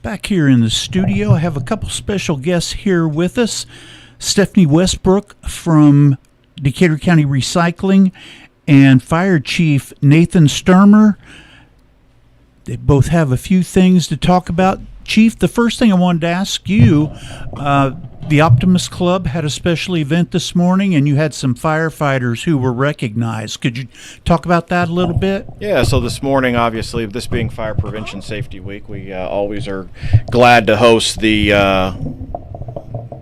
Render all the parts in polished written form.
Back here in the studio, I have a couple special guests here with us. Stephanie Westbrook from Decatur County Recycling and Fire Chief Nathan Stoermer. They both have a few things to talk about. Chief, the first thing I wanted to ask you, the Optimist Club had a special event this morning, and you had some firefighters who were recognized. Could you talk about that a little bit? Yeah, so this morning, obviously, this being Fire Prevention Safety Week, we always are glad to host the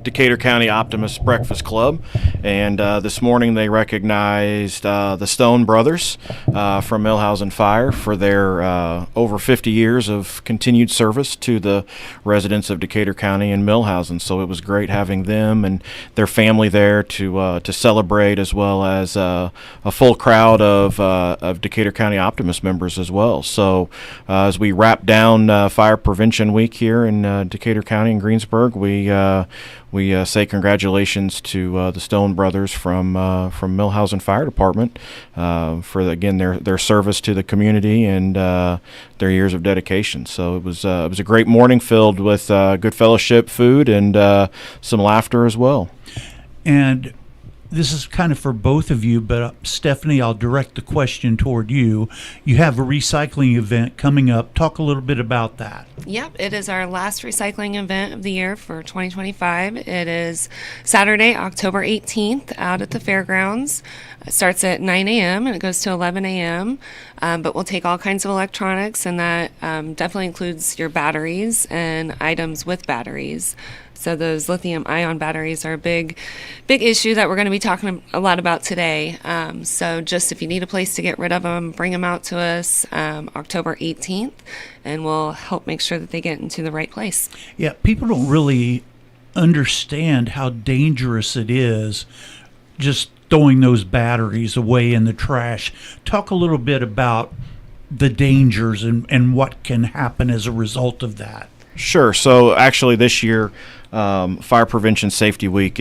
Decatur County Optimist Breakfast Club, and this morning they recognized the Stone brothers from Millhausen Fire for their over 50 years of continued service to the residents of Decatur County and Millhausen. So it was great having them and their family there to celebrate, as well as a full crowd of Decatur County Optimist members as well. So as we wrap down Fire Prevention Week here in Decatur County and Greensburg, we say congratulations to the Stone brothers from Millhausen Fire Department for again their service to the community and their years of dedication. So it was a great morning filled with good fellowship, food, and some laughter as well. And this is kind of for both of you, but Stephanie, I'll direct the question toward you. You have a recycling event coming up. Talk a little bit about that. Yep, it is our last recycling event of the year for 2025. It is Saturday, October 18th, out at the fairgrounds. It starts at 9 a.m. and it goes to 11 a.m., but we'll take all kinds of electronics, and that definitely includes your batteries and items with batteries. So those lithium-ion batteries are a big issue that we're going to be talking a lot about today. So just if you need a place to get rid of them, bring them out to us October 18th, and we'll help make sure that they get into the right place. Yeah, people don't really understand how dangerous it is just throwing those batteries away in the trash. Talk a little bit about the dangers and what can happen as a result of that. Sure. So actually this year, Fire Prevention Safety Week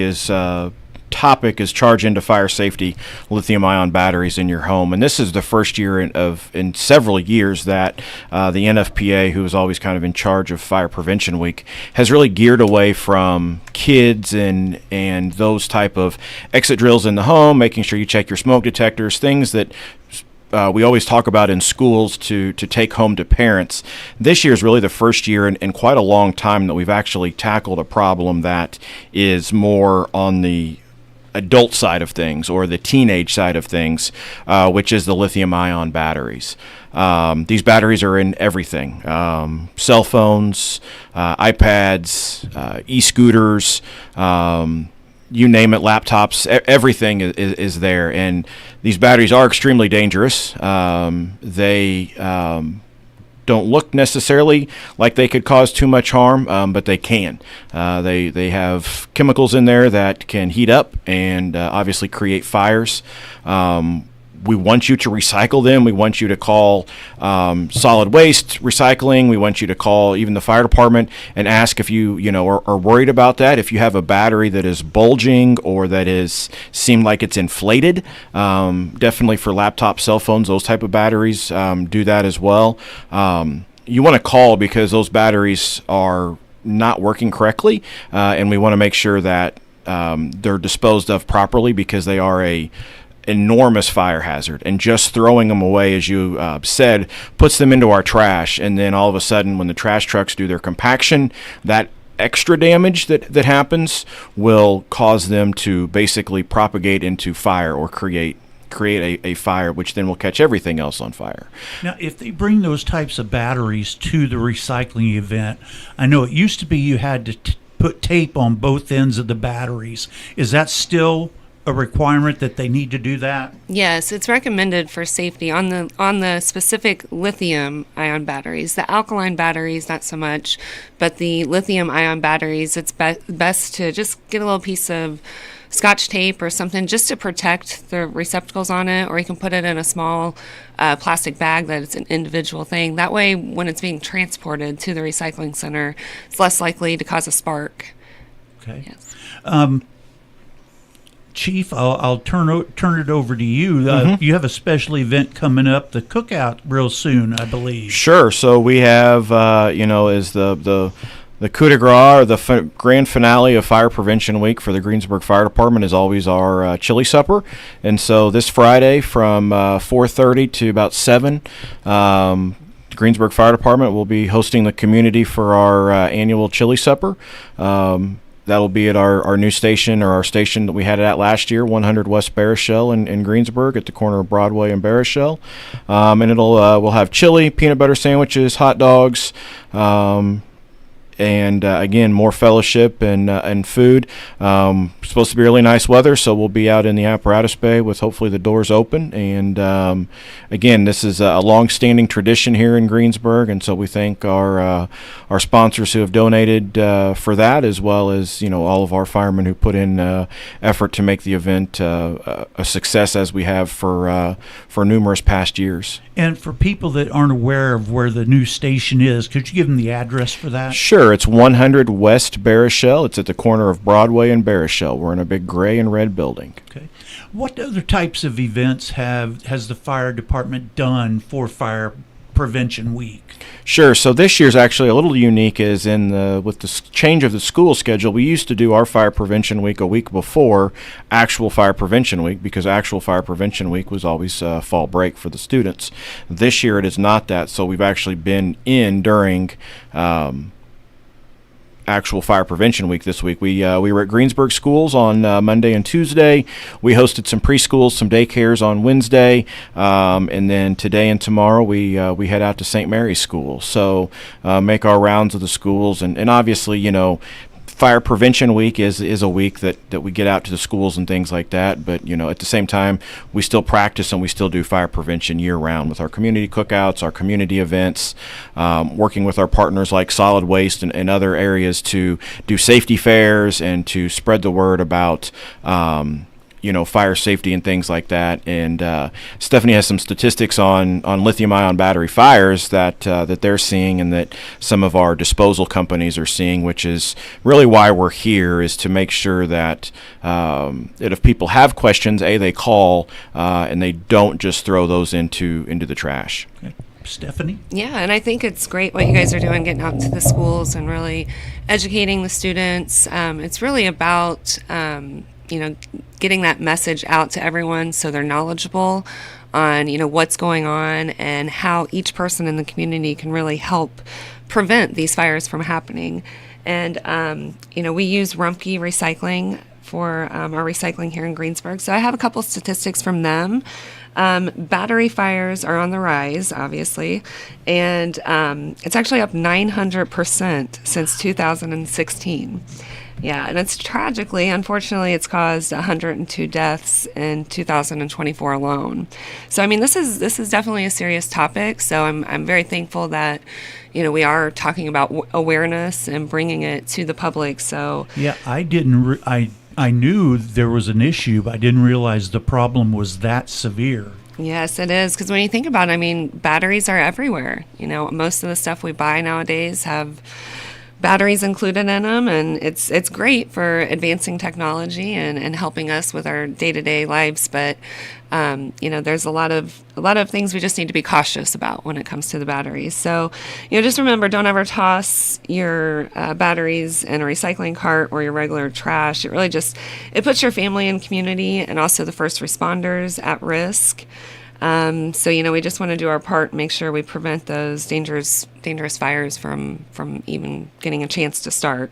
topic is Charge Into Fire Safety Lithium-Ion Batteries in Your Home. And this is the first year in several years that the NFPA, who is always kind of in charge of Fire Prevention Week, has really geared away from kids and those type of exit drills in the home, making sure you check your smoke detectors, things that we always talk about in schools to take home to parents. This year is really the first year in quite a long time that we've actually tackled a problem that is more on the adult side of things or the teenage side of things, which is the lithium-ion batteries. These batteries are in everything, cell phones, iPads, e-scooters, you name it, laptops, everything is there. And these batteries are extremely dangerous. They don't look necessarily like they could cause too much harm, but they can. They have chemicals in there that can heat up and obviously create fires. We want you to recycle them. We want you to call solid waste recycling. We want you to call even the fire department and ask if you are worried about that. If you have a battery that is bulging or that seem like it's inflated, definitely for laptop, cell phones, those type of batteries, do that as well. You want to call because those batteries are not working correctly, and we want to make sure that they're disposed of properly because they are a enormous fire hazard, and just throwing them away, as you said, puts them into our trash, and then all of a sudden when the trash trucks do their compaction, that extra damage that happens will cause them to basically propagate into fire or create a fire, which then will catch everything else on fire. Now, if they bring those types of batteries to the recycling event, I know it used to be you had to put tape on both ends of the batteries. Is that still a requirement that they need to do that? Yes, it's recommended for safety on the specific lithium-ion batteries. The alkaline batteries, not so much, but the lithium-ion batteries, it's best to just get a little piece of Scotch tape or something just to protect the receptacles on it, or you can put it in a small plastic bag that it's an individual thing. That way, when it's being transported to the recycling center, it's less likely to cause a spark. Okay. Yes. Chief, I'll turn it over to you. You have a special event coming up, the cookout, real soon, I believe. Sure. So we have, is the coup de grace, or the grand finale of Fire Prevention Week for the Greensburg Fire Department is always our chili supper. And so this Friday from 4:30 to about 7, the Greensburg Fire Department will be hosting the community for our annual chili supper. That'll be at our new station, or our station that we had it at last year, 100 West Barishell in Greensburg, at the corner of Broadway and Barishell. And we'll have chili, peanut butter sandwiches, hot dogs, and again, more fellowship and food. Supposed to be really nice weather, so we'll be out in the apparatus bay with hopefully the doors open. And again, this is a long-standing tradition here in Greensburg, and so we thank our sponsors who have donated for that, as well as all of our firemen who put in effort to make the event a success, as we have for numerous past years. And for people that aren't aware of where the new station is, could you give them the address for that? Sure. It's 100 West Barishell. It's at the corner of Broadway and Barishell. We're in a big gray and red building. Okay. What other types of events has the fire department done for Fire Prevention Week? Sure. So this year's actually a little unique, is with the change of the school schedule. We used to do our Fire Prevention Week a week before actual Fire Prevention Week, because actual Fire Prevention Week was always fall break for the students. This year it is not that, so we've actually been in during actual Fire Prevention Week this week. We were at Greensburg schools on Monday and Tuesday. We hosted some preschools, some daycares on Wednesday, and then today and tomorrow we head out to St. Mary's School. So make our rounds of the schools, and obviously, Fire Prevention Week is a week that we get out to the schools and things like that. But at the same time, we still practice and we still do fire prevention year round with our community cookouts, our community events, working with our partners like Solid Waste and other areas to do safety fairs and to spread the word about fire safety and things like that. And Stephanie has some statistics on lithium-ion battery fires that they're seeing, and that some of our disposal companies are seeing, which is really why we're here, is to make sure that if people have questions, they call, and they don't just throw those into the trash. Okay. Stephanie? Yeah, and I think it's great what you guys are doing, getting out to the schools and really educating the students. It's really about getting that message out to everyone so they're knowledgeable on, what's going on and how each person in the community can really help prevent these fires from happening. And, we use Rumpke Recycling for our recycling here in Greensburg. So I have a couple statistics from them. Battery fires are on the rise, obviously, and it's actually up 900% since 2016. Yeah, and it's unfortunately, it's caused 102 deaths in 2024 alone. So, I mean, this is definitely a serious topic. So, I'm very thankful that we are talking about awareness and bringing it to the public. So, yeah, I knew there was an issue, but I didn't realize the problem was that severe. Yes, it is. Because when you think about it, I mean, batteries are everywhere. Most of the stuff we buy nowadays have batteries included in them, and it's great for advancing technology and helping us with our day-to-day lives. But there's a lot of things we just need to be cautious about when it comes to the batteries. So just remember, don't ever toss your batteries in a recycling cart or your regular trash. It really it puts your family and community and also the first responders at risk. So we just want to do our part and make sure we prevent those dangerous fires from even getting a chance to start.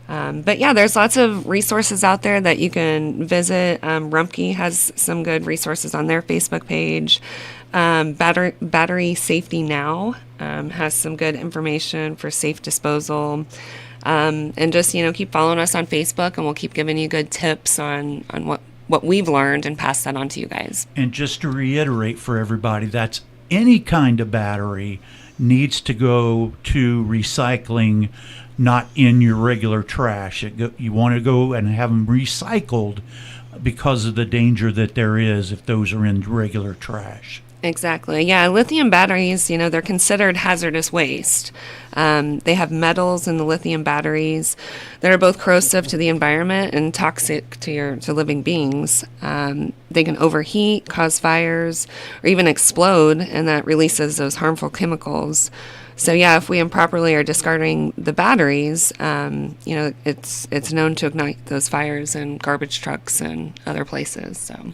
But yeah, there's lots of resources out there that you can visit. Rumpke has some good resources on their Facebook page. Battery Safety Now has some good information for safe disposal. And just keep following us on Facebook, and we'll keep giving you good tips on what we've learned and pass that on to you guys. And just to reiterate for everybody, that's any kind of battery needs to go to recycling, not in your regular trash. You want to go and have them recycled because of the danger that there is if those are in regular trash. Exactly. Yeah, lithium batteries, they're considered hazardous waste. They have metals in the lithium batteries that are both corrosive to the environment and toxic to living beings. They can overheat, cause fires, or even explode, and that releases those harmful chemicals. So yeah, if we improperly are discarding the batteries, it's known to ignite those fires in garbage trucks and other places. So,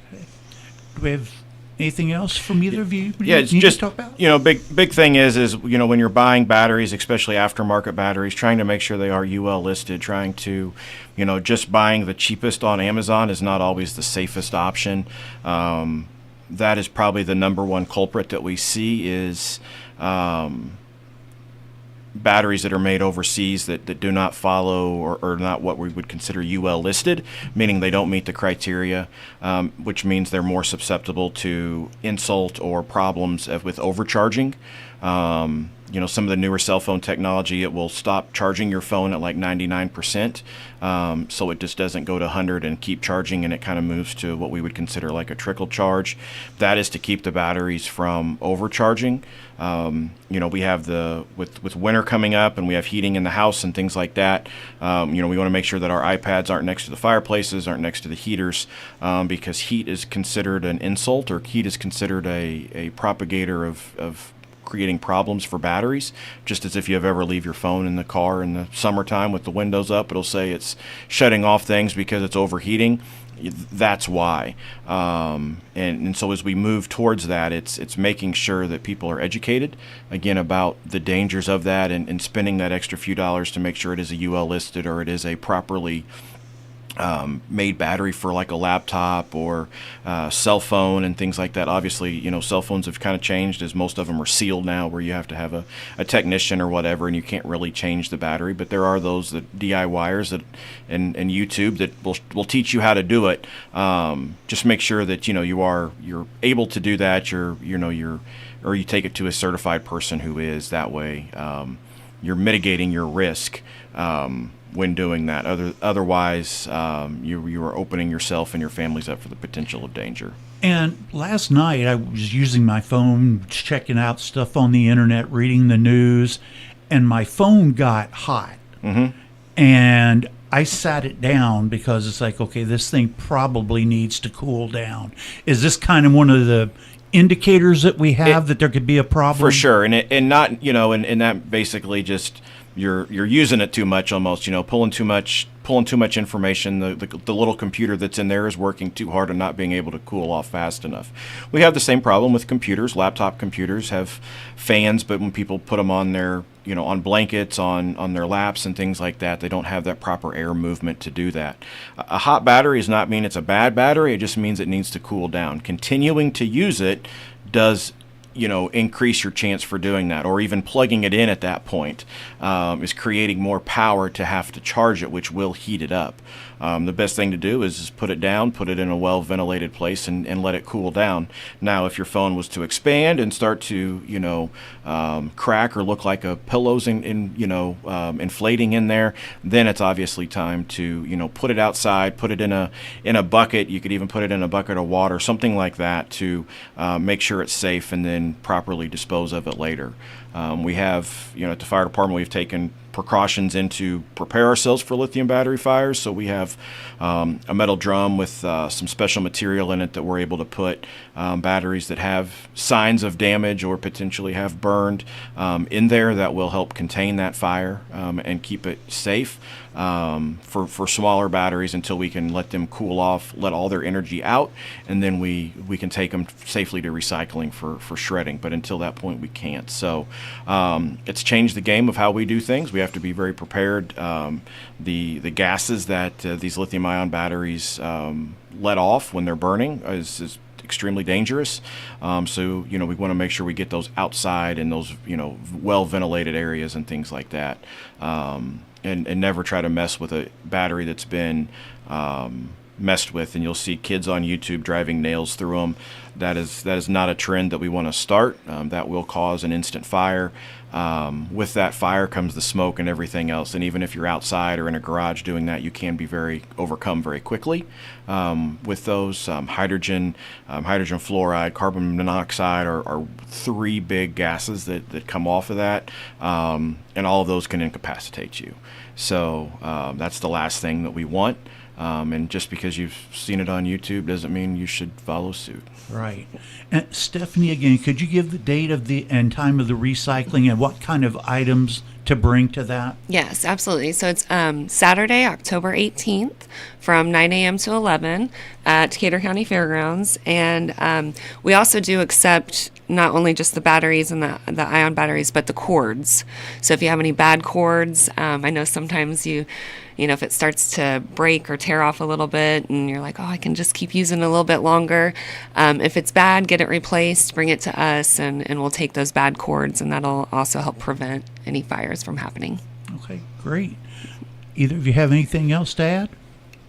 Do we have anything else from either of you? Yeah, it's need just, to talk about? big thing is when you're buying batteries, especially aftermarket batteries, trying to make sure they are UL listed, trying to, just buying the cheapest on Amazon is not always the safest option. That is probably the number one culprit that we see is batteries that are made overseas that do not follow or not what we would consider UL listed, meaning they don't meet the criteria, which means they're more susceptible to insult or problems with overcharging. Some of the newer cell phone technology, it will stop charging your phone at like 99%, so it just doesn't go to 100 and keep charging, and it kind of moves to what we would consider like a trickle charge. That is to keep the batteries from overcharging. We have with winter coming up, and we have heating in the house and things like that. We want to make sure that our iPads aren't next to the fireplaces, aren't next to the heaters, because heat is considered an insult, or heat is considered a propagator of creating problems for batteries. Just as if you ever leave your phone in the car in the summertime with the windows up, it'll say it's shutting off things because it's overheating. That's why. And so as we move towards that, it's making sure that people are educated, again, about the dangers of that, and spending that extra few dollars to make sure it is a UL listed, or it is a properly made battery for like a laptop or cell phone and things like that. Obviously, cell phones have kind of changed, as most of them are sealed now, where you have to have a technician or whatever, and you can't really change the battery. But there are those that DIYers that and YouTube that will teach you how to do it. Just make sure that you're able to do that. Or you take it to a certified person who is. That way, you're mitigating your risk. When doing that. Otherwise, you are opening yourself and your families up for the potential of danger. And last night I was using my phone, checking out stuff on the internet, reading the news, and my phone got hot. Mm-hmm. And I sat it down because it's like, okay, this thing probably needs to cool down. Is this kind of one of the indicators that we have that there could be a problem? For sure. And that basically just you're using it too much, almost, pulling too much information. The little computer that's in there is working too hard and not being able to cool off fast enough. We have the same problem with computers. Laptop computers have fans, but when people put them on their on blankets, on their laps and things like that, they don't have that proper air movement to do that. A hot battery does not mean it's a bad battery. It just means it needs to cool down. Continuing to use it does increase your chance for doing that, or even plugging it in at that point is creating more power to have to charge it, which will heat it up. The best thing to do is just put it down, put it in a well-ventilated place, and let it cool down. Now, if your phone was to expand and start to, crack or look like a pillow's inflating in there, then it's obviously time to, put it outside, put it in a bucket. You could even put it in a bucket of water, something like that, to make sure it's safe, and then properly dispose of it later. We have, at the fire department, we've taken precautions to prepare ourselves for lithium battery fires. So we have a metal drum with some special material in it that we're able to put batteries that have signs of damage or potentially have burned in there that will help contain that fire and keep it safe. For smaller batteries until we can let them cool off, let all their energy out, and then we can take them safely to recycling for shredding. But until that point, we can't. So it's changed the game of how we do things. We have to be very prepared. The gases that these lithium-ion batteries let off when they're burning is extremely dangerous. So we want to make sure we get those outside in those well-ventilated areas and things like that. And never try to mess with a battery that's been messed with, and you'll see kids on YouTube driving nails through them. That is not a trend that we want to start. That will cause an instant fire. With that fire comes the smoke and everything else. And even if you're outside or in a garage doing that, you can be overcome very quickly. With those, hydrogen fluoride, carbon monoxide are three big gases that come off of that, and all of those can incapacitate you. So that's the last thing that we want. And just because you've seen it on YouTube doesn't mean you should follow suit. Right. And Stephanie, again, could you give the date of and time of the recycling and what kind of items to bring to that? Yes, absolutely. So it's Saturday, October 18th from 9 a.m. to 11 at Decatur County Fairgrounds. And we also do accept not only just the batteries and the ion batteries, but the cords. So if you have any bad cords, I know sometimes if it starts to break or tear off a little bit and you're like, oh, I can just keep using it a little bit longer. If it's bad, get it replaced, bring it to us, and we'll take those bad cords, and that'll also help prevent any fires from happening. Okay, great. Either of you have anything else to add?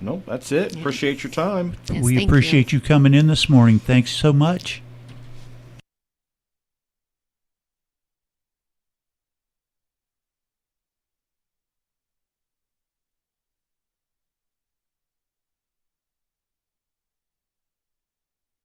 No, that's it. Appreciate your time. Yes, We thank appreciate you coming in this morning. Thanks so much.